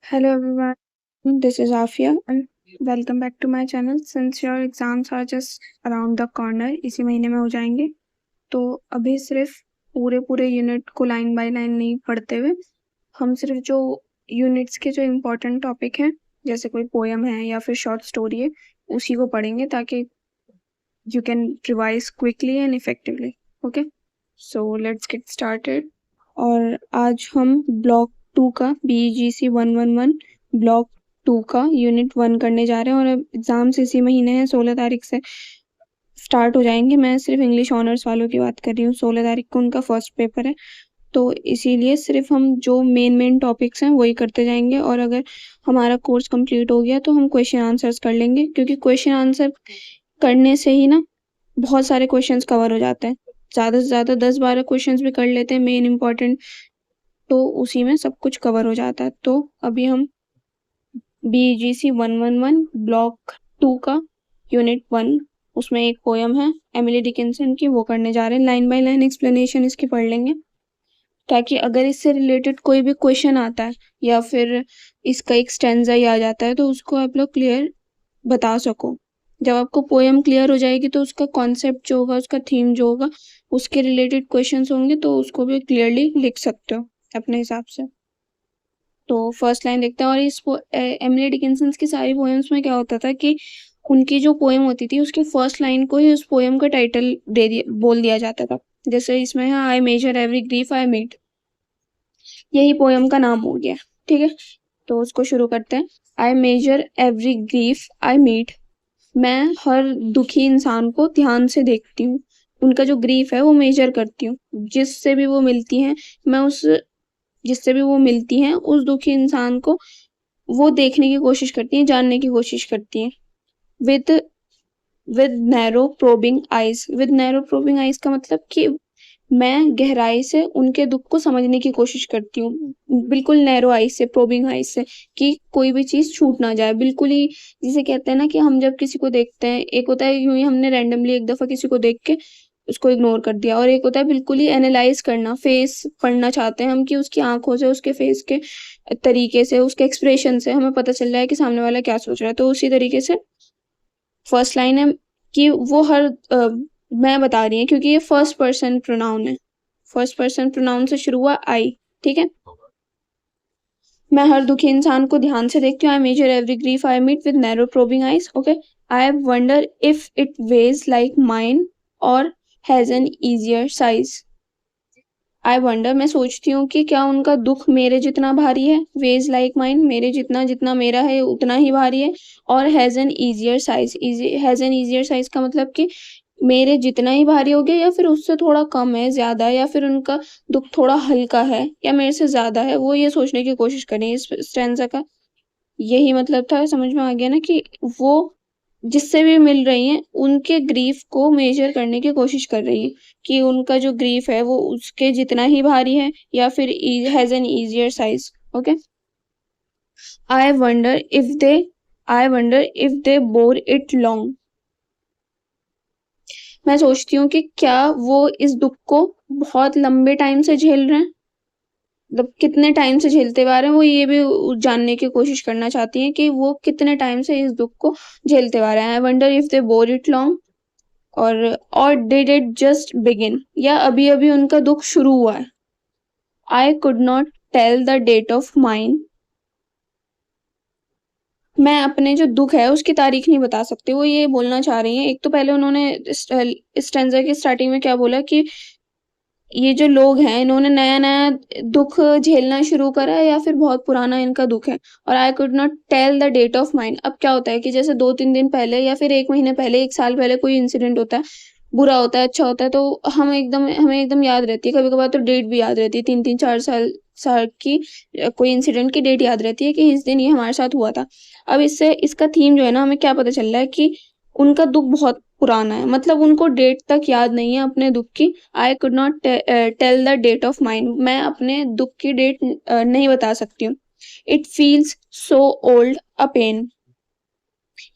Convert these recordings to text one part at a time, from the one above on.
Hello everyone, this is Afia and welcome back to my channel. Since your exams are just around the corner, इसी महीने में हो जाएंगे, तो अभी सिर्फ पूरे यूनिट को लाइन बाय लाइन नहीं पढ़ते हुए हम सिर्फ जो यूनिट्स के जो इम्पोर्टेंट टॉपिक हैं, जैसे कोई पोएम है या फिर शॉर्ट स्टोरी है, उसी को पढ़ेंगे ताकि you can revise quickly and effectively. Okay, so let's get started. और आज हम ब्लॉक 2 का BGC 111 ब्लॉक 2 का यूनिट 1 करने जा रहे हैं और अब एग्जाम्स इसी महीने हैं, 16 तारीख से स्टार्ट हो जाएंगे। मैं सिर्फ इंग्लिश ऑनर्स वालों की बात कर रही हूँ। 16 तारीख को उनका फर्स्ट पेपर है, तो इसीलिए सिर्फ हम जो मेन टॉपिक्स हैं वही करते जाएंगे। और अगर हमारा कोर्स कंप्लीट हो गया तो हम क्वेश्चन आंसर्स कर लेंगे, क्योंकि क्वेश्चन आंसर करने से ही ना बहुत सारे क्वेश्चंस कवर हो जाते हैं। ज़्यादा से ज़्यादा 10-12 क्वेश्चंस भी कर लेते हैं मेन इंपॉर्टेंट, तो उसी में सब कुछ कवर हो जाता है। तो अभी हम BGC 111 ब्लॉक 2 का यूनिट 1, उसमें एक पोयम है एमिली डिकिंसन की, वो करने जा रहे हैं। लाइन बाय लाइन एक्सप्लेनेशन इसकी पढ़ लेंगे, ताकि अगर इससे रिलेटेड कोई भी क्वेश्चन आता है या फिर इसका एक स्टैंजा ही आ जाता है तो उसको आप लोग क्लियर बता सको। जब आपको पोएम क्लियर हो जाएगी तो उसका कॉन्सेप्ट जो होगा, उसका थीम जो होगा, उसके रिलेटेड क्वेश्चंस होंगे तो उसको भी क्लियरली लिख सकते हो अपने हिसाब से। तो फर्स्ट लाइन देखते हैं। और इस एमिली डिकिंसन की सारी पोएम्स में क्या होता था कि उनकी जो पोएम होती थी उसकी फर्स्ट लाइन को ही उस पोएम का टाइटल बोल दिया जाता था। जैसे इसमें है I measure every grief I meet, यही पोएम का नाम हो गया। ठीक है, तो उसको शुरू करते हैं। I measure every grief I meet, मैं हर दुखी इंसान को ध्यान से देखती हूँ, उनका जो ग्रीफ है वो मेजर करती हूँ। जिससे भी वो मिलती हैं, मैं उस जिससे भी वो मिलती हैं उस दुखी इंसान को वो देखने की कोशिश करती हैं, जानने की कोशिश करती हैं। With with narrow probing eyes, with narrow probing eyes का मतलब कि मैं गहराई से उनके दुख को समझने की कोशिश करती हूँ, बिल्कुल नैरो आइज से, प्रोबिंग आइज से, कि कोई भी चीज छूट ना जाए बिल्कुल ही। जिसे कहते हैं ना कि हम जब किसी को देखते हैं, एक होता है यूं ही हमने रैंडमली एक दफा किसी को देख के उसको इग्नोर कर दिया, और एक होता है बिल्कुल ही एनालाइज करना, फेस पढ़ना चाहते हैं हम कि उसकी आंखों से, उसके फेस के तरीके से, उसके एक्सप्रेशन से हमें पता चल रहा है कि सामने वाला क्या सोच रहा है। तो उसी तरीके से फर्स्ट लाइन है कि वो मैं बता रही हूँ क्योंकि ये फर्स्ट पर्सन प्रोनाउन है, फर्स्ट पर्सन प्रोनाउन से शुरू हुआ आई। ठीक है, मैं हर दुखी इंसान को ध्यान से देखती हूँ। I measure every grief I meet with narrow probing eyes. Okay, I wonder if it weighs like mine or has an easier size. I wonder, मैं सोचती हूँ कि क्या उनका दुख मेरे जितना भारी है। वेज लाइक माइन, मेरे जितना, जितना मेरा है उतना ही भारी है। और has N easier size, has an easier size का मतलब कि मेरे जितना ही भारी हो गया या फिर उससे थोड़ा कम है, ज्यादा है, या फिर उनका दुख थोड़ा हल्का है या मेरे से ज्यादा है, वो ये सोचने की कोशिश करें। इस स्टैंजा का यही मतलब था, समझ में आ गया ना, कि वो जिससे भी मिल रही हैं उनके ग्रीफ को मेजर करने की कोशिश कर रही है कि उनका जो ग्रीफ है वो उसके जितना ही भारी है या फिर has an easier size. Okay, I wonder if they I wonder if they bore it long, मैं सोचती हूँ कि क्या वो इस दुख को बहुत लंबे टाइम से झेल रहे हैं, मतलब कितने टाइम से झेलते आ रहे हैं। वो ये भी जानने की कोशिश करना चाहती हैं कि वो कितने टाइम से इस दुख को झेलते आ रहे हैं। I wonder if they bore it long, और डिड इट जस्ट बिगिन, या अभी अभी उनका दुख शुरू हुआ है। I could not tell the date of mine, मैं अपने जो दुख है उसकी तारीख नहीं बता सकती। वो ये बोलना चाह रही हैं, एक तो पहले उन्होंने स्टैंजा की स्टार्टिंग में क्या बोला कि ये जो लोग हैं इन्होंने नया नया दुख झेलना शुरू करा है या फिर बहुत पुराना इनका दुख है। और I could not tell the date of mine, अब क्या होता है कि जैसे 2-3 दिन पहले या फिर 1 महीने पहले, 1 साल पहले कोई इंसिडेंट होता है, बुरा होता है, अच्छा होता है, तो हमें एकदम याद रहती है। कभी कभार तो डेट भी याद रहती है, 3-3 4 साल साल की कोई इंसिडेंट की डेट याद रहती है कि इस दिन ये हमारे साथ हुआ था। अब इससे इसका थीम जो है ना, हमें क्या पता चल रहा है कि उनका दुख बहुत पुराना है, मतलब उनको डेट तक याद नहीं है अपने दुख की। I could not tell the date of mine, मैं अपने दुख की डेट नहीं बता सकती हूँ। It feels so old a pain,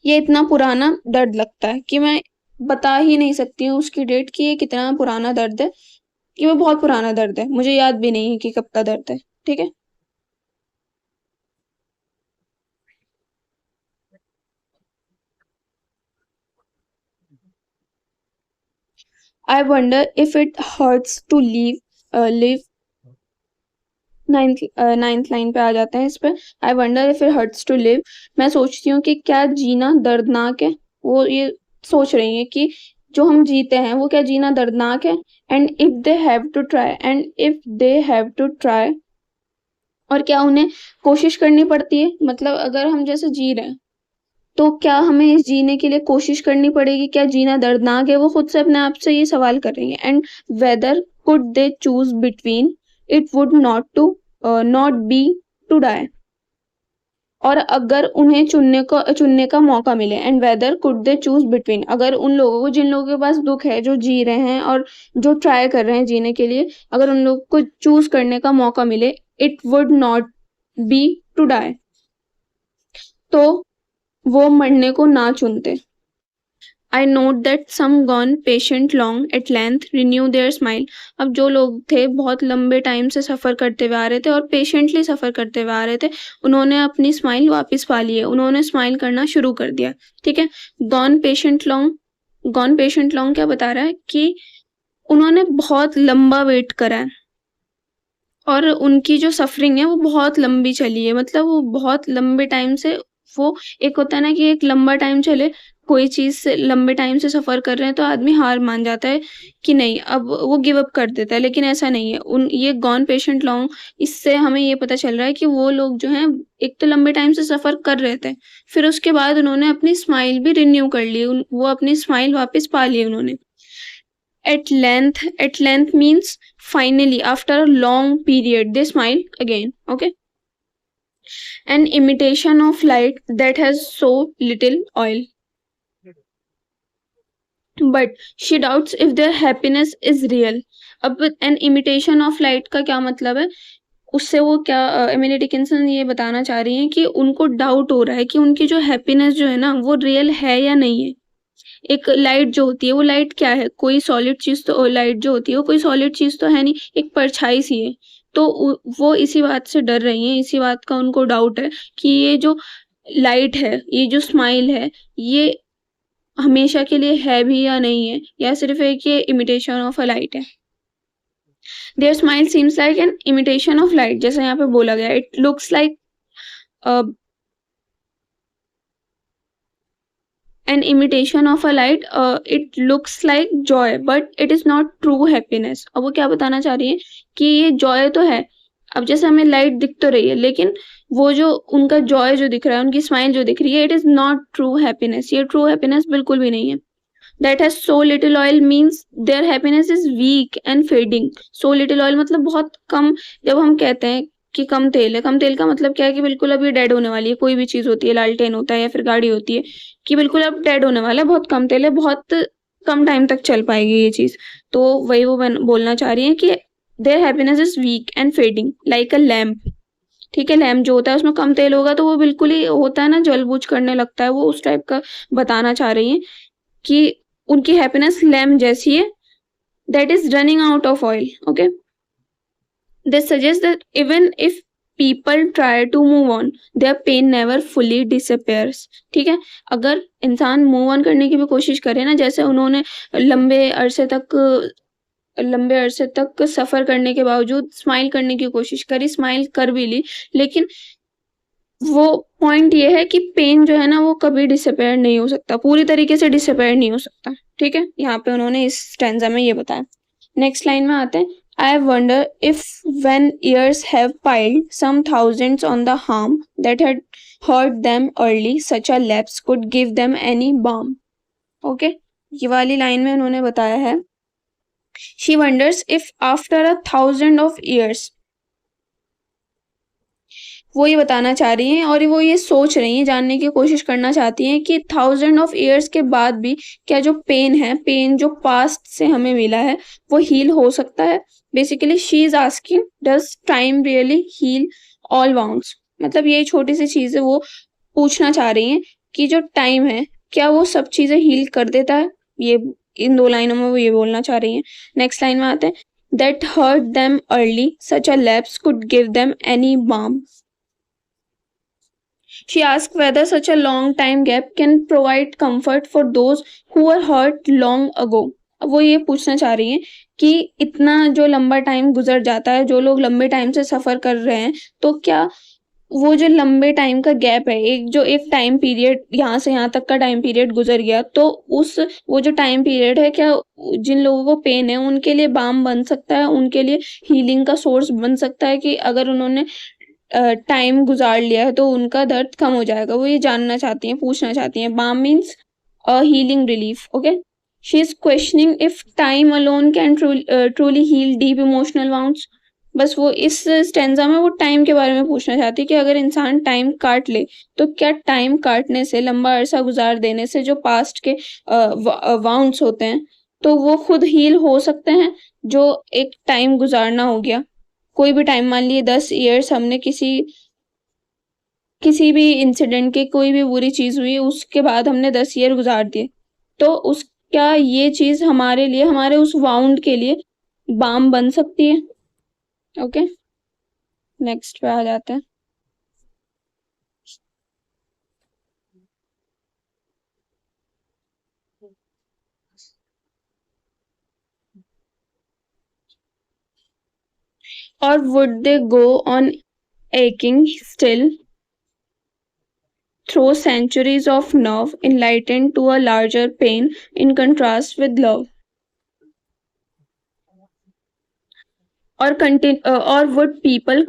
ये इतना पुराना दर्द लगता है कि मैं बता ही नहीं सकती हूँ उसकी डेट की, ये कितना पुराना दर्द है, कि वो बहुत पुराना दर्द है, मुझे याद भी नहीं है कि कब का दर्द है। ठीक है, I wonder if it hurts to live. Ninth line पे आ जाते हैं इस पे. I wonder if it hurts to live. मैं सोचती हूँ कि क्या जीना दर्दनाक है. वो ये सोच रही है कि जो हम जीते हैं वो क्या जीना दर्दनाक है. And if they have to try. And if they have to try. और क्या उन्हें कोशिश करनी पड़ती है. मतलब अगर हम जैसे जी रहे हैं तो क्या हमें इस जीने के लिए कोशिश करनी पड़ेगी. क्या जीना दर्दनाक है. वो खुद से अपने आप से ये सवाल कर रही है. And whether could they choose between. It would not be to die. और अगर उन्हें चुनने का मौका मिले. And whether could they choose between. अगर उन लोगों को जिन लोगों के पास दुख है, जो जी रहे हैं और जो ट्राई कर रहे हैं जीने के लिए, अगर उन लोगों को चूज करने का मौका मिले, it would not be to die, तो वो मरने को ना चुनते. I note that some gone patient long at length renew their smile. अब जो लोग थे बहुत लंबे टाइम से सफ़र करते हुए आ रहे थे और पेशेंटली सफ़र करते हुए आ रहे थे, उन्होंने अपनी स्माइल वापस पा ली है. उन्होंने स्माइल करना शुरू कर दिया. ठीक है. गॉन पेशेंट लॉन्ग क्या बता रहा है कि उन्होंने बहुत लंबा वेट करा है और उनकी जो सफरिंग है वो बहुत लंबी चली है. मतलब वो बहुत लंबे टाइम से, वो एक होता है ना कि एक लंबा टाइम चले, कोई चीज़ से लंबे टाइम से सफ़र कर रहे हैं तो आदमी हार मान जाता है कि नहीं, अब वो गिव अप कर देता है. लेकिन ऐसा नहीं है. ये गॉन पेशेंट लॉन्ग, इससे हमें ये पता चल रहा है कि वो लोग जो हैं एक तो लंबे टाइम से सफ़र कर रहे थे, फिर उसके बाद उन्होंने अपनी स्माइल भी रिन्यू कर ली. वो अपनी स्माइल वापस पा ली उन्होंने. At length means finally, after a long period, they smile again. Okay. An imitation of light that has so little oil. But she doubts if their happiness is real. अब an imitation of light का क्या मतलब है. उससे वो क्या Emily Dickinson ये बताना चाह रही हैं कि उनको डाउट हो रहा है कि उनकी जो हैप्पीनेस जो है ना वो रियल है या नहीं है. एक लाइट जो होती है वो लाइट क्या है. कोई सॉलिड चीज तो, लाइट जो होती है वो कोई सॉलिड चीज तो है नहीं, एक परछाई सी है. तो वो इसी बात से डर रही हैं. इसी बात का उनको डाउट है कि ये जो लाइट है, ये जो स्माइल है, ये हमेशा के लिए है भी या नहीं है, या सिर्फ एक ये इमिटेशन ऑफ अ लाइट है. Their smile seems like an imitation of light. जैसे यहाँ पे बोला गया, it looks like an imitation of a light. It looks like joy but it is not true happiness. अब वो क्या बताना चाह रही है कि ये जॉय तो है. अब जैसे हमें लाइट दिख तो रही है, लेकिन वो जो उनका जॉय जो दिख रहा है, उनकी स्माइल जो दिख रही है, it is not true happiness. ये ट्रू हैप्पीनेस बिल्कुल भी नहीं है. That has so little oil means their happiness is weak and fading. So little oil मतलब बहुत कम. जब हम कहते हैं कि कम तेल है, कम तेल का मतलब क्या है कि बिल्कुल अभी डेड होने वाली है. कोई भी चीज़ होती है, लालटेन होता है या फिर गाड़ी होती है, कि बिल्कुल अब डेड होने वाला है, बहुत कम तेल है, बहुत कम टाइम तक चल पाएगी ये चीज़. तो वही वो बोलना चाह रही है कि their happiness is weak and fading like a lamp. ठीक है. लैम्प जो होता है उसमें कम तेल होगा तो वो बिल्कुल ही होता है ना, जल बुझ करने लगता है. वो उस टाइप का बताना चाह रही है कि उनकी हैप्पीनेस लैम्प जैसी है, that is running out of oil. Okay. This suggests that even if people try to move on, their pain never fully disappears. ठीक है. अगर इंसान मूव ऑन करने की भी कोशिश करे ना, जैसे उन्होंने लंबे अरसे तक सफ़र करने के बावजूद स्माइल करने की कोशिश करी, स्माइल कर भी ली, लेकिन वो पॉइंट ये है कि पेन जो है ना वो कभी डिसअपेयर नहीं हो सकता, पूरी तरीके से डिसअपेयर नहीं हो सकता. ठीक है. यहाँ पे उन्होंने इस स्टैंजा में ये बताया. नेक्स्ट लाइन में आते हैं. I wonder if when years have piled some thousands on the harm that had hurt them early, such a lapse could give them any balm. Okay? ये वाली लाइन में उन्होंने बताया है. She wonders if after 1,000 of years, वो ये बताना चाह रही हैं और वो ये सोच रही हैं, जानने की कोशिश करना चाहती हैं कि 1,000 ऑफ ईयर्स के बाद भी क्या जो पेन है, पेन जो पास्ट से हमें मिला है, वो हील हो सकता है. Basically she is asking, does time really heal all wounds. मतलब ये छोटी सी चीज़ है, वो पूछना चाह रही हैं कि जो टाइम है क्या वो सब चीज़ें हील कर देता है. ये इन दो लाइनों में वो ये बोलना चाह रही हैं. नेक्स्ट लाइन में आते हैं. That hurt them early, such a lapse could give them any balm. She asks whether such a long time gap can provide comfort for those who were hurt long ago. अब वो ये पूछना चाह रही हैं कि इतना जो लंबा टाइम गुज़र जाता है, जो लोग लंबे टाइम से सफ़र कर रहे हैं, तो क्या वो जो लंबे टाइम का गैप है, एक टाइम पीरियड यहाँ से यहाँ तक का टाइम पीरियड गुज़र गया, तो उस वो जो टाइम पीरियड है, क्या जिन लोगों को पेन है, उनके लिए बाम बन सकता है, उनके लिए हीलिंग का सोर्स बन सकता है कि अगर उन्होंने टाइम गुज़ार लिया है, तो उनका दर्द कम हो जाएगा? वो ये जानना चाहती हैं, पूछना चाहती हैं। Balm means healing relief. Okay, she is questioning if time alone can truly heal deep emotional wounds. बस वो इस स्टेंजा में वो टाइम के बारे में पूछना चाहती है कि अगर इंसान टाइम काट ले तो क्या टाइम काटने से, लंबा अरसा गुजार देने से जो पास्ट के वाउंड्स होते हैं तो वो खुद हील हो सकते हैं? जो एक टाइम गुजारना हो गया, कोई भी टाइम, मान लिए 10 ईयर्स हमने किसी भी इंसिडेंट के, कोई भी बुरी चीज़ हुई, उसके बाद हमने 10 ईयर गुजार दिए, तो उस क्या ये चीज़ हमारे लिए, हमारे उस वाउंड के लिए बाम बन सकती है? ओके, नेक्स्ट पे आ जाते हैं। और would they go on aching still through centuries of nerve enlightened to a larger pain in contrast with love? Or would people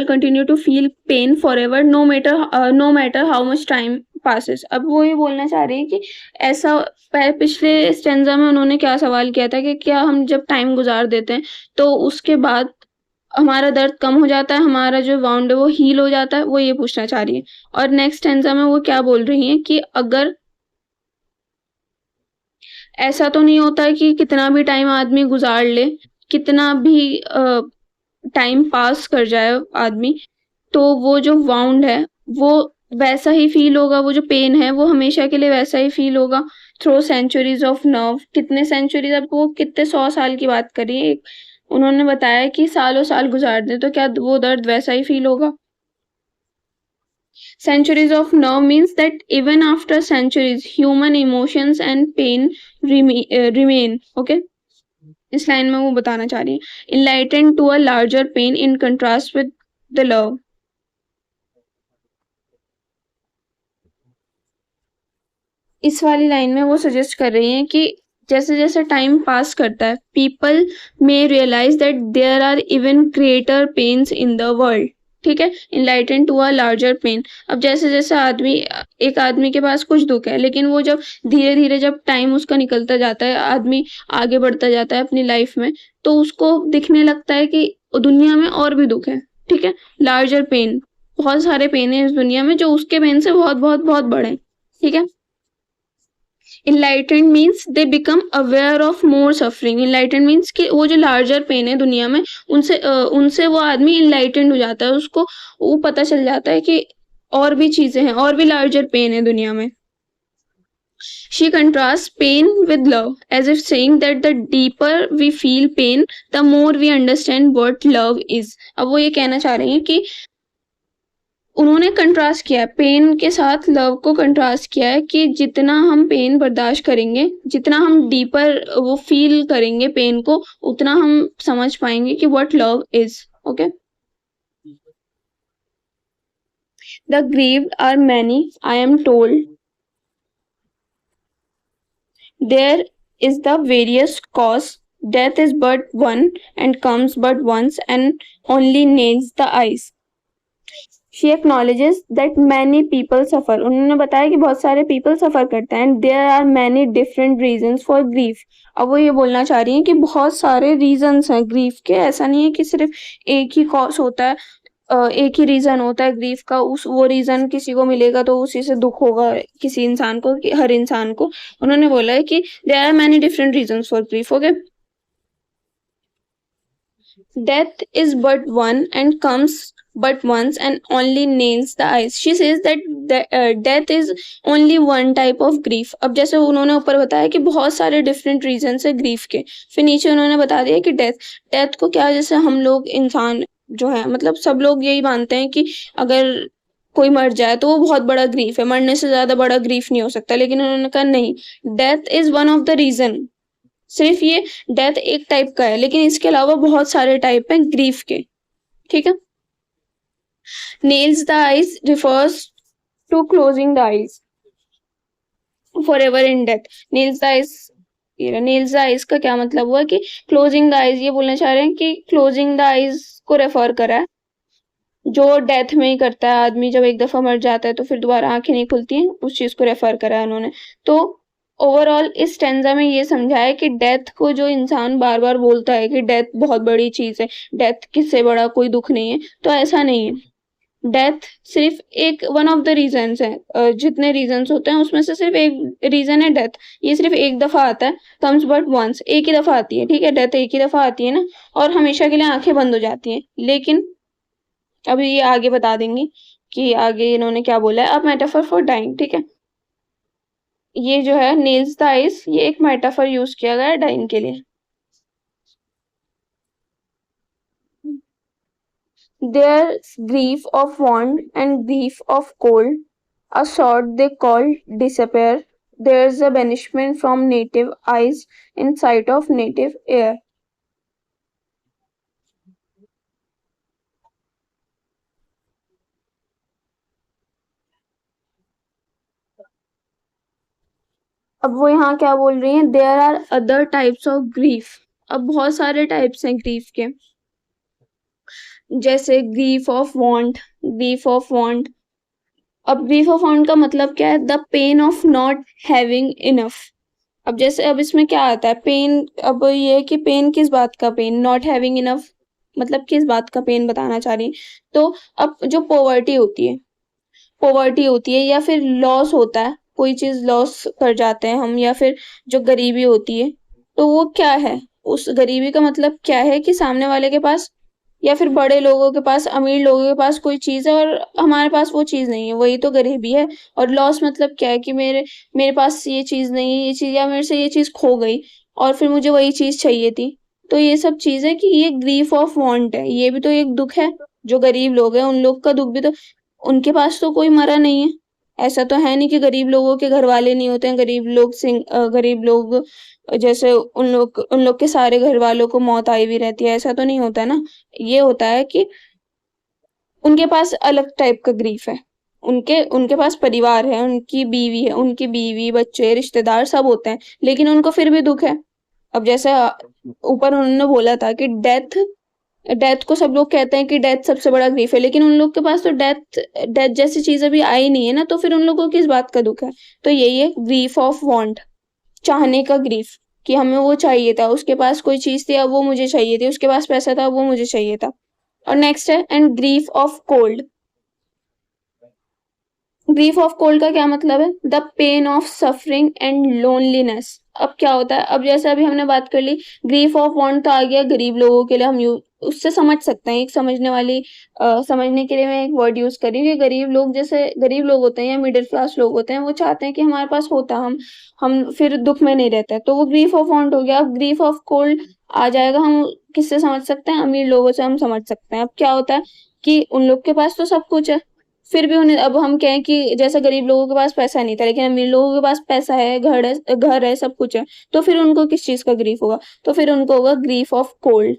continue to feel pain forever, no matter how much time passes? अब वो ये बोलना चाह रही है कि ऐसा, पिछले स्टेंजा में उन्होंने क्या सवाल किया था कि क्या हम जब टाइम गुजार देते हैं तो उसके बाद हमारा दर्द कम हो जाता है, हमारा जो वाउंड है वो हील हो जाता है? वो ये पूछना चाह रही है। और नेक्स्ट स्टेंजा में वो क्या बोल रही हैं कि अगर ऐसा तो नहीं होता है कि कितना भी टाइम आदमी गुजार ले, कितना भी टाइम पास कर जाए आदमी, तो वो जो वाउंड है वो वैसा ही फील होगा, वो जो पेन है वो हमेशा के लिए वैसा ही फील होगा थ्रू सेंचुरीज ऑफ नर्व। कितने सेंचुरीज, अब वो कितने 100 साल की बात करी है, उन्होंने बताया कि सालों साल गुजार दें तो क्या वो दर्द वैसा ही फील होगा? Centuries of nerve means that even after centuries, human emotions and pain remain. Okay, इस लाइन में वो बताना चाह रही है enlightened to a larger pain in contrast with the love. इस वाली लाइन में वो सजेस्ट कर रही हैं कि जैसे जैसे टाइम पास करता है, people may realise that there are even greater pains in the world. ठीक है, enlighten to a larger pain. अब जैसे जैसे एक आदमी के पास कुछ दुख है, लेकिन वो जब धीरे धीरे जब टाइम उसका निकलता जाता है, आदमी आगे बढ़ता जाता है अपनी लाइफ में, तो उसको दिखने लगता है कि दुनिया में और भी दुख है। ठीक है, लार्जर पेन, बहुत सारे पेन है इस दुनिया में जो उसके पेन से बहुत बहुत बहुत बड़े हैं। ठीक है, enlightened means they become aware of more suffering. Enlightened means कि वो जो लार्जर पेन है दुनिया में, उनसे वो आदमी इनलाइटेंड हो जाता है, उसको वो पता चल जाता है कि और भी चीजें हैं, और भी लार्जर पेन है दुनिया में। She contrasts pain with love, as if saying that the deeper we feel pain, the more we understand what love is. अब वो ये कहना चाह रही हैं कि उन्होंने कंट्रास्ट किया है, पेन के साथ लव को कंट्रास्ट किया है कि जितना हम पेन बर्दाश्त करेंगे, जितना हम डीपर वो फील करेंगे पेन को, उतना हम समझ पाएंगे कि what love is. Okay, the grieved are many, I am told there is the various cause, death is but one and comes but once and only nails the eyes. She acknowledges that many people suffer. उन्होंने बताया कि बहुत सारे people suffer करते हैं, and there are many different reasons for grief. अब वो ये बोलना चाह रही हैं कि बहुत सारे reasons हैं grief के, ऐसा नहीं है कि सिर्फ एक ही cause होता है, एक ही रीजन होता है ग्रीफ का, वो रीजन किसी को मिलेगा तो उसी से दुख होगा किसी इंसान को, कि हर इंसान को। उन्होंने बोला है कि there are many different reasons for grief. Okay, death is but one and comes but once and only nails the eyes. She says that death is only one type of grief. अब जैसे उन्होंने ऊपर बताया कि बहुत सारे different reason है grief के, फिर नीचे उन्होंने बता दिया कि डेथ को क्या, जैसे हम लोग इंसान जो है, मतलब सब लोग यही मानते हैं कि अगर कोई मर जाए तो वो बहुत बड़ा ग्रीफ है, मरने से ज्यादा बड़ा ग्रीफ नहीं हो सकता, लेकिन उन्होंने कहा नहीं, death is one of the reason. सिर्फ ये डेथ एक टाइप का है, लेकिन इसके अलावा बहुत सारे टाइप हैं ग्रीफ के, ठीक है। Nails the eyes refers to closing the eyes for ever in death. Nails the eyes, nails the eyes का क्या मतलब हुआ कि क्लोजिंग द आईज, ये बोलना चाह रहे हैं कि क्लोजिंग द आईज को रेफर करा है, जो डेथ में ही करता है आदमी, जब एक दफा मर जाता है तो फिर दोबारा आंखें नहीं खुलती हैं, उस चीज को रेफर करा है उन्होंने। तो ओवरऑल इस स्टेंजा में ये समझा है कि डेथ को जो इंसान बार बार बोलता है कि डेथ बहुत बड़ी चीज है, डेथ किससे बड़ा कोई दुख नहीं है, तो ऐसा नहीं है। डेथ सिर्फ एक वन ऑफ द रीजंस है, जितने रीजंस होते हैं उसमें से सिर्फ एक रीजन है डेथ। ये सिर्फ एक दफा आता है, कम्स बट वंस, एक ही दफा आती है, ठीक है, डेथ एक ही दफा आती है ना, और हमेशा के लिए आंखें बंद हो जाती हैं। लेकिन अभी ये आगे बता देंगे कि आगे इन्होंने क्या बोला है। अब मेटाफर फॉर डाइंग, ठीक है, ये जो है नेल्स द आइज, ये एक मेटाफर यूज किया गया है डाइंग के लिए। There grief of want and grief of cold, a sort they call disappear. There's a banishment from native eyes in sight of native air. अब वो यहाँ क्या बोल रही हैं, there are other types of grief. अब बहुत सारे टाइप्स हैं ग्रीफ के, जैसे grief of want, grief of want. अब ग्रीफ ऑफ वांट का मतलब क्या है, the pain of not having enough. अब जैसे अब इसमें क्या आता है पेन, अब ये है कि पेन किस बात का पेन, नॉट हैविंग इनफ मतलब किस बात का पेन बताना चाह रही है। तो अब जो पॉवर्टी होती है, पॉवर्टी होती है या फिर लॉस होता है, कोई चीज लॉस कर जाते हैं हम, या फिर जो गरीबी होती है, तो वो क्या है, उस गरीबी का मतलब क्या है कि सामने वाले के पास या फिर बड़े लोगों के पास, अमीर लोगों के पास कोई चीज है और हमारे पास वो चीज नहीं है, वही तो गरीबी है। और लॉस मतलब क्या है कि मेरे मेरे पास ये चीज नहीं है, ये चीज, या मेरे से ये चीज खो गई और फिर मुझे वही चीज चाहिए थी। तो ये सब चीज है कि ये ग्रीफ ऑफ वांट है, ये भी तो एक दुख है। जो गरीब लोग हैं उन लोग का दुख भी तो, उनके पास तो कोई मरा नहीं है। ऐसा तो है नहीं कि गरीब लोगों के घर वाले नहीं होते हैं, गरीब लोग जैसे उन लोग के सारे घर वालों को मौत आई हुई रहती है, ऐसा तो नहीं होता ना। ये होता है कि उनके पास अलग टाइप का ग्रीफ है, उनके उनके पास परिवार है, उनकी बीवी है, उनकी बीवी बच्चे रिश्तेदार सब होते हैं, लेकिन उनको फिर भी दुख है। अब जैसे ऊपर उन्होंने बोला था कि डेथ, डेथ को सब लोग कहते हैं कि डेथ सबसे बड़ा ग्रीफ है, लेकिन उन लोग के पास तो डेथ डेथ जैसी चीज अभी आई नहीं है ना, तो फिर उन लोगों को किस बात का दुख है। तो यही है ग्रीफ ऑफ वांट, चाहने का ग्रीफ, कि हमें वो चाहिए था, उसके पास कोई चीज थी अब वो मुझे चाहिए थी, उसके पास पैसा था वो मुझे चाहिए था। और नेक्स्ट है and grief of cold. Grief of cold का क्या मतलब है, the pain of suffering and loneliness. अब क्या होता है, अब जैसे अभी हमने बात कर ली, ग्रीफ ऑफ वांट तो आ गया गरीब लोगों के लिए, हम उससे समझ सकते हैं, एक समझने वाली समझने के लिए मैं एक वर्ड यूज करी कि गरीब लोग, जैसे गरीब लोग होते हैं या मिडिल क्लास लोग होते हैं, वो चाहते हैं कि हमारे पास होता, हम फिर दुख में नहीं रहते, तो वो ग्रीफ ऑफ वांट हो गया। अब ग्रीफ ऑफ कोल्ड आ जाएगा, हम किससे समझ सकते हैं, अमीर लोगों से हम समझ सकते हैं। अब क्या होता है कि उन लोग के पास तो सब कुछ है, फिर भी उन्हें, अब हम कहें कि जैसे गरीब लोगों के पास पैसा नहीं था लेकिन अमीर लोगों के पास पैसा है, घर है सब कुछ है, तो फिर उनको किस चीज का ग्रीफ होगा, तो फिर उनको होगा ग्रीफ ऑफ कोल्ड।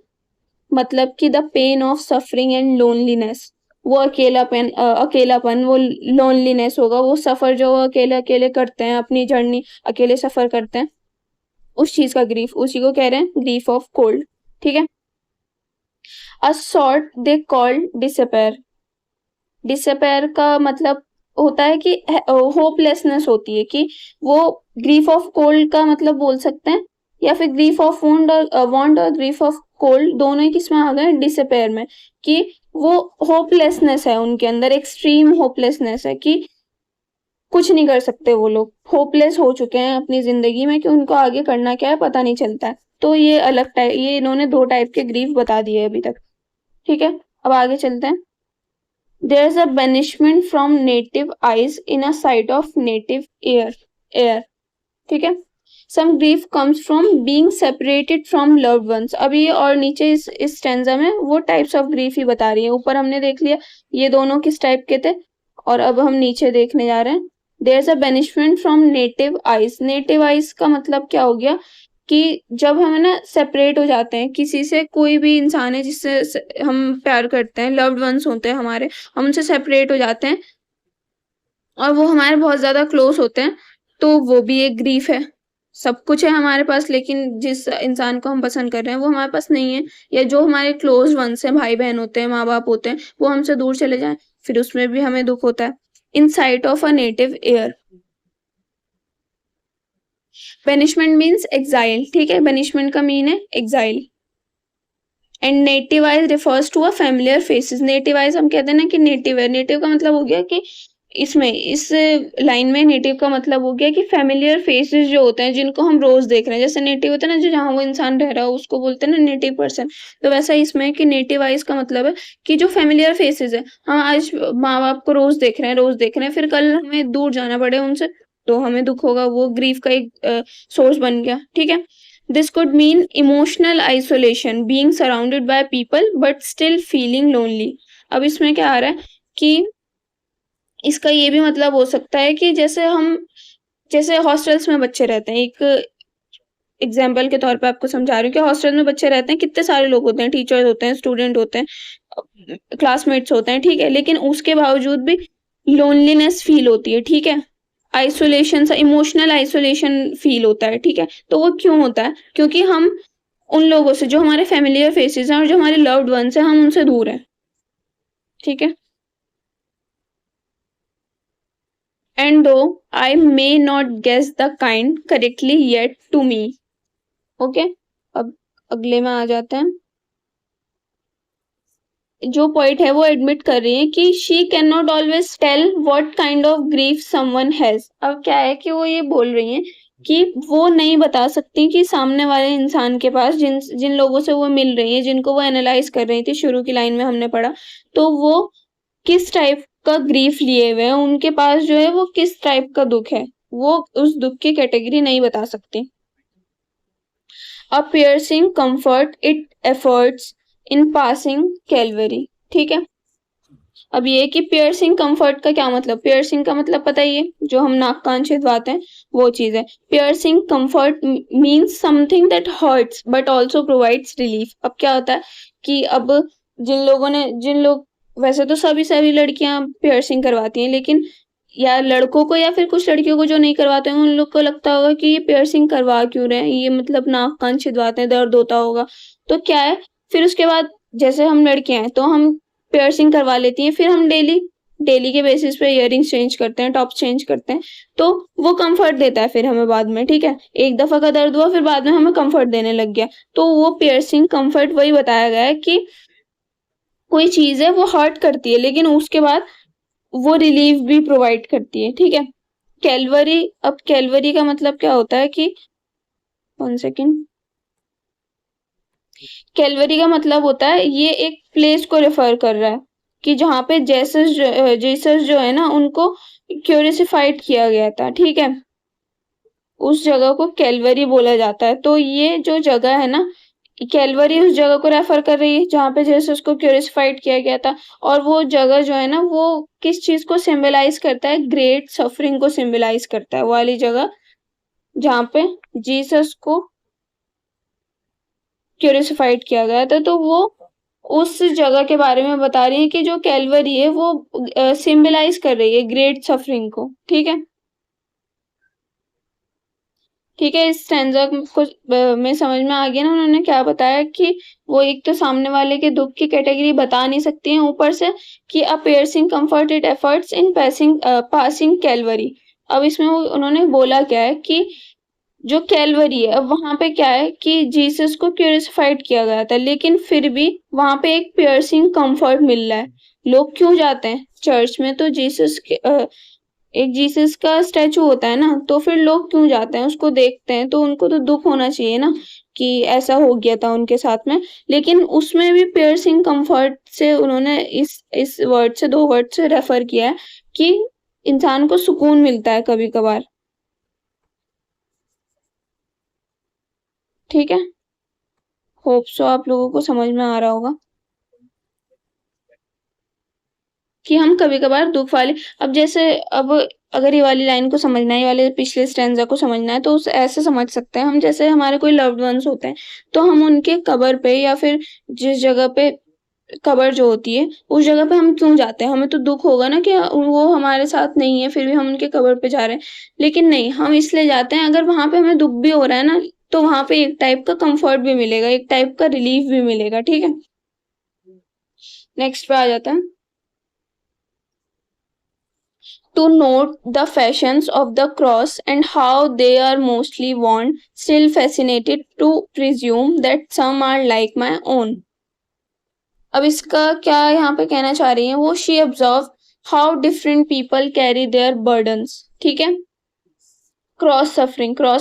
मतलब कि the pain of suffering and loneliness, वो अकेलापन, वो लोनलीनेस होगा, वो सफर जो वो अकेले अकेले करते हैं, अपनी जर्नी अकेले सफर करते हैं, उस चीज का ग्रीफ, उसी को कह रहे हैं ग्रीफ ऑफ कोल्ड, ठीक है। A sort they called despair. Despair का मतलब होता है कि होपलेसनेस होती है, कि वो ग्रीफ ऑफ कोल्ड का मतलब बोल सकते हैं, या फिर ग्रीफ ऑफ वांट और ग्रीफ ऑफ कोल्ड दोनों ही किसमें आ गए, डिसपेयर में, कि वो होपलेसनेस है उनके अंदर, एक्सट्रीम होपलेसनेस है कि कुछ नहीं कर सकते, वो लोग होपलेस हो चुके हैं अपनी जिंदगी में कि उनको आगे करना क्या है पता नहीं चलता है। तो ये अलग टाइप, ये इन्होंने दो टाइप के ग्रीफ बता दिए अभी तक, ठीक है। अब आगे चलते हैं। There is a banishment from native eyes in a sight of native air, ठीक है। Some grief comes from being separated from loved ones। अभी और नीचे इस स्टेंजा में वो टाइप्स ऑफ ग्रीफ ही बता रही है। ऊपर हमने देख लिया ये दोनों किस टाइप के थे, और अब हम नीचे देखने जा रहे हैं, there is a benefit from native eyes. Native eyes का मतलब क्या हो गया कि जब हम ना सेपरेट हो जाते हैं किसी से, कोई भी इंसान है जिससे हम प्यार करते हैं, लव्ड वंस होते हैं हमारे, हम उनसे सेपरेट हो जाते हैं और वो हमारे बहुत ज्यादा क्लोज होते हैं, तो वो भी एक ग्रीफ है। सब कुछ है हमारे पास, लेकिन जिस इंसान को हम पसंद कर रहे हैं वो हमारे पास नहीं है, या जो हमारे क्लोज वंस हैं, भाई बहन होते हैं, माँ बाप होते हैं, वो हमसे दूर चले जाएं, फिर उसमें भी हमें दुख होता है। In sight of a native air. Banishment means exile, ठीक है, बेनिशमेंट का मीन है exile. And native eyes refers to a familiar faces. Native eyes हम कहते हैं ना कि नेटिव है, नेटिव का मतलब हो गया कि इसमें इस लाइन में नेटिव का मतलब हो गया कि फैमिलियर फेसेस जो होते हैं जिनको हम रोज देख रहे हैं, जैसे नेटिव होता है ना जो जहाँ वो इंसान रह रहा है उसको बोलते हैं ना नेटिव पर्सन, तो वैसा इसमें कि नेटिवाइज का मतलब है कि जो फैमिलियर फेसेस है, हम आज माँ बाप को रोज देख रहे हैं, रोज देख रहे हैं, फिर कल हमें दूर जाना पड़े उनसे, तो हमें दुख होगा, वो ग्रीफ का एक सोर्स बन गया, ठीक है। This could mean emotional isolation, being surrounded by people but still feeling lonely. अब इसमें क्या आ रहा है कि इसका ये भी मतलब हो सकता है कि जैसे हॉस्टल्स में बच्चे रहते हैं, एक एग्जाम्पल के तौर पे आपको समझा रही हूँ कि हॉस्टल में बच्चे रहते हैं, कितने सारे लोग होते हैं, टीचर्स होते हैं, स्टूडेंट होते हैं, क्लासमेट्स होते हैं, ठीक है, लेकिन उसके बावजूद भी लोनलीनेस फील होती है, ठीक है, आइसोलेशन सा, इमोशनल आइसोलेशन फील होता है, ठीक है। तो वो क्यों होता है? क्योंकि हम उन लोगों से जो हमारे फैमिलियर फेसेस हैं और जो हमारे लव्ड वंस हैं, हम उनसे दूर हैं, ठीक है। And though I may not guess the kind correctly yet to me. Okay, अब अगले में आ जाते हैं। जो पॉइंट है वो एडमिट कर रही है कि she can not always tell what kind of grief someone has. अब क्या है कि वो ये बोल रही हैं कि वो नहीं बता सकती कि सामने वाले इंसान के पास जिन जिन लोगों से वो मिल रही है, जिनको वो एनालाइज कर रही थी, शुरू की लाइन में हमने पढ़ा, तो वो किस टाइप का ग्रीफ लिए हुए हैं, उनके पास जो है वो किस टाइप का दुख है, वो उस दुख की कैटेगरी नहीं बता सकती। A piercing comfort it affords in passing Calvary, ठीक है। अब ये कि पियर्सिंग कंफर्ट का क्या मतलब, पियर्सिंग का मतलब पता ही है, जो हम नाक कान छिदवाते हैं वो चीज है। Piercing comfort means something that hurts but also provides relief. अब क्या होता है कि अब जिन लोग, वैसे तो सभी लड़कियां पियर्सिंग करवाती हैं, लेकिन या लड़कों को या फिर कुछ लड़कियों को जो नहीं करवाते हैं उन लोग को लगता होगा कि ये पियर्सिंग करवा क्यों रहे हैं, ये मतलब नाक कान छिदवाते हैं, दर्द होता होगा, तो क्या है, फिर उसके बाद जैसे हम लड़कियां हैं तो हम पियर्सिंग करवा लेती हैं, फिर हम डेली डेली के बेसिस पे इयररिंग्स चेंज करते हैं, टॉप्स चेंज करते हैं, तो वो कंफर्ट देता है फिर हमें बाद में, ठीक है। एक दफा का दर्द हुआ, फिर बाद में हमें कंफर्ट देने लग गया, तो वो पियर्सिंग कंफर्ट वही बताया गया है कि कोई चीज है वो हर्ट करती है लेकिन उसके बाद वो रिलीफ भी प्रोवाइड करती है, ठीक है। कैलवरी, अब कैलवरी का मतलब क्या होता है कि 1 सेकेंड, कैलवरी का मतलब होता है, ये एक प्लेस को रेफर कर रहा है कि जहाँ पे जेसस जो है ना उनको क्यूरिसिफाइड किया गया था, ठीक है, उस जगह को कैलवरी बोला जाता है। तो ये जो जगह है ना, कैलवरी उस जगह को रेफर कर रही है जहाँ पे जेसस को क्यूरिसिफाइड किया गया था, और वो जगह जो है ना वो किस चीज को सिंबलाइज करता है, ग्रेट सफरिंग को सिंबलाइज करता है, वो वाली जगह जहाँ पे जीसस को क्यूरिसिफाइड किया गया था, तो वो उस जगह के बारे में बता रही है कि जो कैलवरी है वो सिंबलाइज कर रही है ग्रेट सफरिंग को, ठीक है। ठीक है, इस स्टैंजा को में समझ में आ गया ना उन्होंने क्या बताया कि वो एक तो सामने वाले के दुख की कैटेगरी बता नहीं सकती हैं, ऊपर से कि a piercing comfort it affords in passing Calvary. अब इसमें उन्होंने बोला क्या है कि जो कैलवरी है, अब वहां पे क्या है कि जीसस को क्यूरिसिफाइड किया गया था, लेकिन फिर भी वहां पे एक पियर्सिंग कंफर्ट मिल रहा है। लोग क्यों जाते हैं चर्च में? तो एक जीसस का स्टैचू होता है ना, तो फिर लोग क्यों जाते हैं, उसको देखते हैं, तो उनको तो दुख होना चाहिए ना कि ऐसा हो गया था उनके साथ में। लेकिन उसमें भी पियर्सिंग कंफर्ट से उन्होंने इस वर्ड से, 2 वर्ड से रेफर किया है कि इंसान को सुकून मिलता है कभी कभार, ठीक है। होप सो आप लोगों को समझ में आ रहा होगा। कि हम कभी कभार दुख वाले, अब जैसे अब अगर ये वाली लाइन को समझना है, ये वाले पिछले स्टैंजा को समझना है, तो उस ऐसे समझ सकते हैं हम, जैसे हमारे कोई लव्ड वंस होते हैं तो हम उनके कब्र पे या फिर जिस जगह पे कब्र जो होती है उस जगह पे हम क्यों जाते हैं, हमें तो दुख होगा ना कि वो हमारे साथ नहीं है फिर भी हम उनके कब्र पे जा रहे हैं, लेकिन नहीं, हम इसलिए जाते हैं अगर वहां पे हमें दुख भी हो रहा है ना, तो वहां पे एक टाइप का कंफर्ट भी मिलेगा, एक टाइप का रिलीफ भी मिलेगा। ठीक है, नेक्स्ट पे आ जाता है। To note the fashions of the cross and how they are mostly worn, still fascinated to presume that some are like my own. अब इसका क्या यहाँ पे कहना चाह रही है वो, she observed how different people carry their burdens. ठीक है, क्रॉस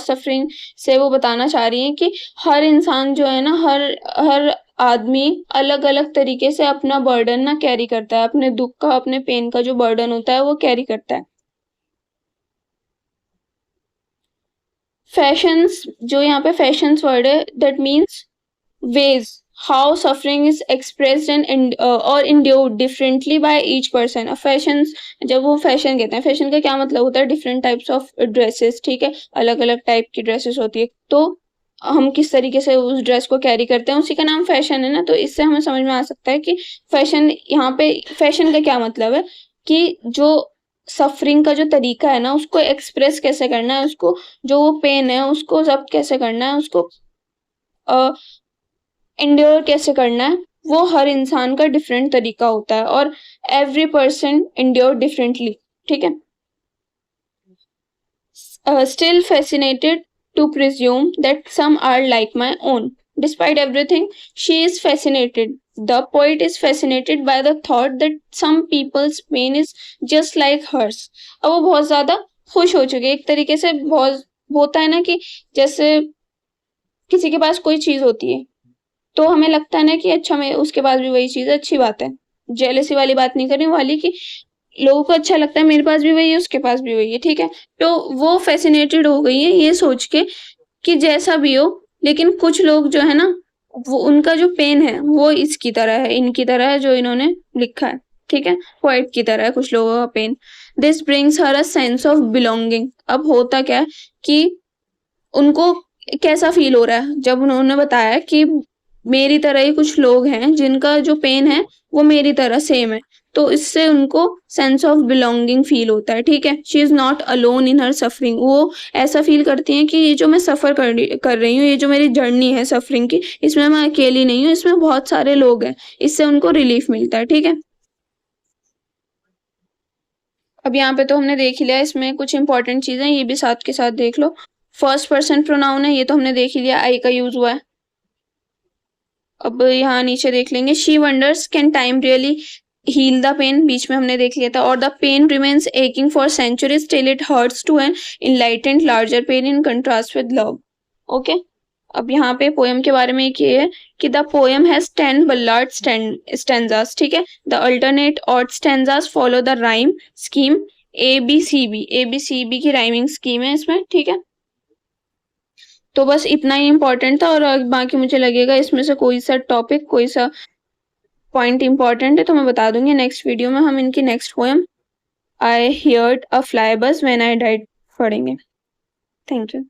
सफरिंग से वो बताना चाह रही है कि हर इंसान जो है ना, हर हर आदमी अलग अलग तरीके से अपना बर्डन ना कैरी करता है, अपने दुख का, अपने पेन का जो बर्डन होता है वो कैरी करता है। फैशंस, जो यहाँ पे फैशंस वर्ड है, that means ways how suffering is expressed and or endured differently by each person. Fashions, जब वो फैशन कहते हैं, फैशन का क्या मतलब होता है, डिफरेंट टाइप्स ऑफ ड्रेसेस। ठीक है, अलग अलग टाइप की ड्रेसेस होती है, तो हम किस तरीके से उस ड्रेस को कैरी करते हैं उसी का नाम फैशन है ना। तो इससे हमें समझ में आ सकता है कि फैशन, यहाँ पे फैशन का क्या मतलब है कि जो सफरिंग का जो तरीका है ना उसको एक्सप्रेस कैसे करना है, उसको जो वो पेन है उसको जब्त कैसे करना है, उसको इंड्योर कैसे करना है, वो हर इंसान का डिफरेंट तरीका होता है और एवरी पर्सन इंड्योर डिफरेंटली। ठीक है, still fascinated to presume that some are like my own. Despite everything, she is fascinated. The poet is fascinated by the thought that some people's pain is just like hers. अब वो बहुत ज्यादा खुश हो चुके, एक तरीके से बहुत होता है ना कि जैसे किसी के पास कोई चीज होती है तो हमें लगता है ना कि अच्छा, मैं उसके पास भी वही चीज है, अच्छी बात है। जेलसी वाली बात नहीं कर रही, वाली कि लोगों को अच्छा लगता है मेरे पास भी वही है, उसके पास भी वही है। ठीक है, तो वो फैसिनेटेड हो गई है ये सोच के कि जैसा भी हो, लेकिन कुछ लोग जो है ना, वो उनका जो पेन है वो इसकी तरह है, इनकी तरह है, जो इन्होंने लिखा है। ठीक है, पोएट की तरह है कुछ लोगों का pain. This brings her a sense of belonging. अब होता क्या है कि उनको कैसा फील हो रहा है जब उन्होंने बताया कि मेरी तरह ही कुछ लोग हैं जिनका जो पेन है वो मेरी तरह सेम है, तो इससे उनको सेंस ऑफ बिलोंगिंग फील होता है। ठीक है, she is not alone in her suffering. वो ऐसा फील करती हैं कि ये जो मैं सफर कर रही हूँ, ये जो मेरी जर्नी है सफरिंग की, इसमें मैं अकेली नहीं हूँ, इसमें बहुत सारे लोग हैं, इससे उनको रिलीफ मिलता है। ठीक है, अब यहाँ पे तो हमने देख ही लिया, इसमें कुछ इंपॉर्टेंट चीजें ये भी साथ के साथ देख लो। फर्स्ट पर्सन प्रोनाउन है, ये तो हमने देख ही लिया, आई का यूज हुआ है। अब यहाँ नीचे देख लेंगे, she wonders can time really heal the pain, बीच में हमने देख लिया था। और the pain remains aching for centuries till it hurts to an enlightened larger pain in contrast with love. Okay, अब यहाँ पे पोएम के बारे में एक ये है कि द पोएम हैज 10 बल्लार्ड स्टैंजास। ठीक है, the alternate odd stanzas follow the rhyme scheme ABCB की राइमिंग स्कीम है इसमें। ठीक है, तो बस इतना ही इम्पोर्टेंट था, और बाकी मुझे लगेगा इसमें से कोई सा टॉपिक, कोई सा पॉइंट इंपॉर्टेंट है तो मैं बता दूंगी नेक्स्ट वीडियो में। हम इनकी next poem I heard a fly बस व्हेन आई डाइड पढ़ेंगे। Thank you.